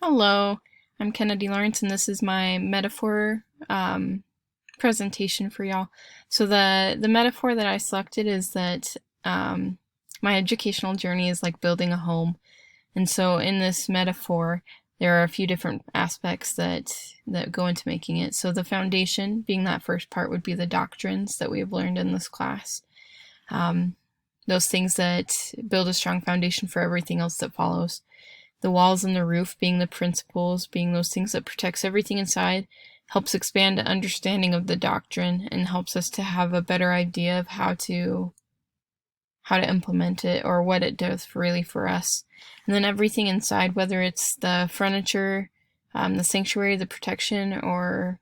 Hello, I'm Kennedy Lawrence, and this is my metaphor presentation for y'all. So the metaphor that I selected is that my educational journey is like building a home, and so in this metaphor, there are a few different aspects that go into making it. So the foundation, being that first part, would be the doctrines that we have learned in this class. Those things that build a strong foundation for everything else that follows. The walls and the roof being the principles, being those things that protects everything inside, helps expand the understanding of the doctrine and helps us to have a better idea of how to implement it or what it does really for us. And then everything inside, whether it's the furniture, the sanctuary, the protection, or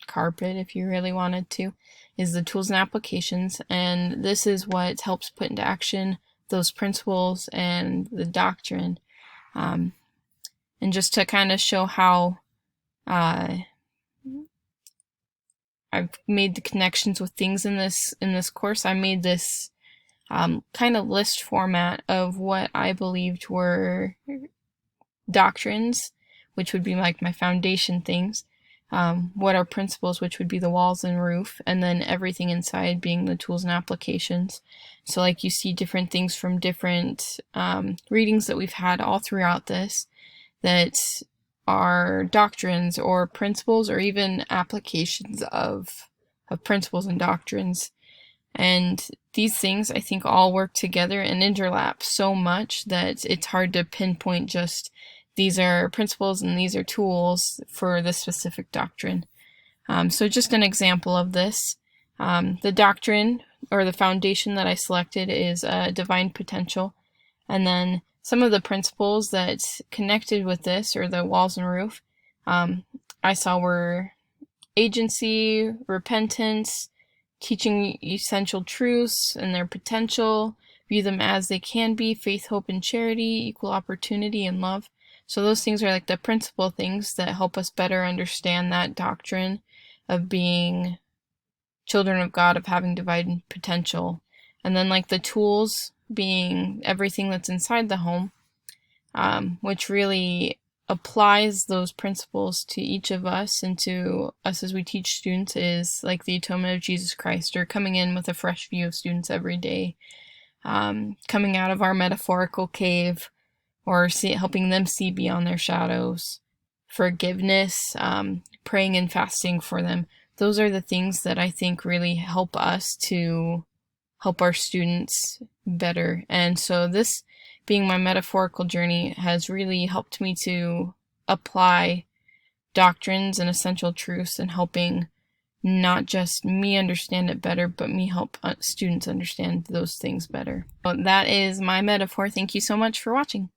carpet if you really wanted to, is the tools and applications. And this is what helps put into action those principles and the doctrine. And just to kind of show how I've made the connections with things in this course, I made this kind of list format of what I believed were doctrines, which would be like my foundation things, what are principles, which would be the walls and roof, and then everything inside being the tools and applications. So like you see different things from different readings that we've had all throughout this that are doctrines or principles or even applications of principles and doctrines. And these things, I think, all work together and interlap so much that it's hard to pinpoint just these are principles and these are tools for this specific doctrine. So just an example of this. The doctrine or the foundation that I selected is divine potential. And then some of the principles that connected with this, or the walls and roof, I saw were agency, repentance, teaching essential truths and their potential, view them as they can be, faith, hope, and charity, equal opportunity, and love. So those things are like the principal things that help us better understand that doctrine of being children of God, of having divine potential. And then like the tools being everything that's inside the home, which really applies those principles to each of us and to us as we teach students, is like the atonement of Jesus Christ, or coming in with a fresh view of students every day, coming out of our metaphorical cave, or helping them see beyond their shadows, forgiveness, praying and fasting for them. Those are the things that I think really help us to help our students better. And so this, being my metaphorical journey, has really helped me to apply doctrines and essential truths and helping not just me understand it better, but me help students understand those things better. So that is my metaphor. Thank you so much for watching.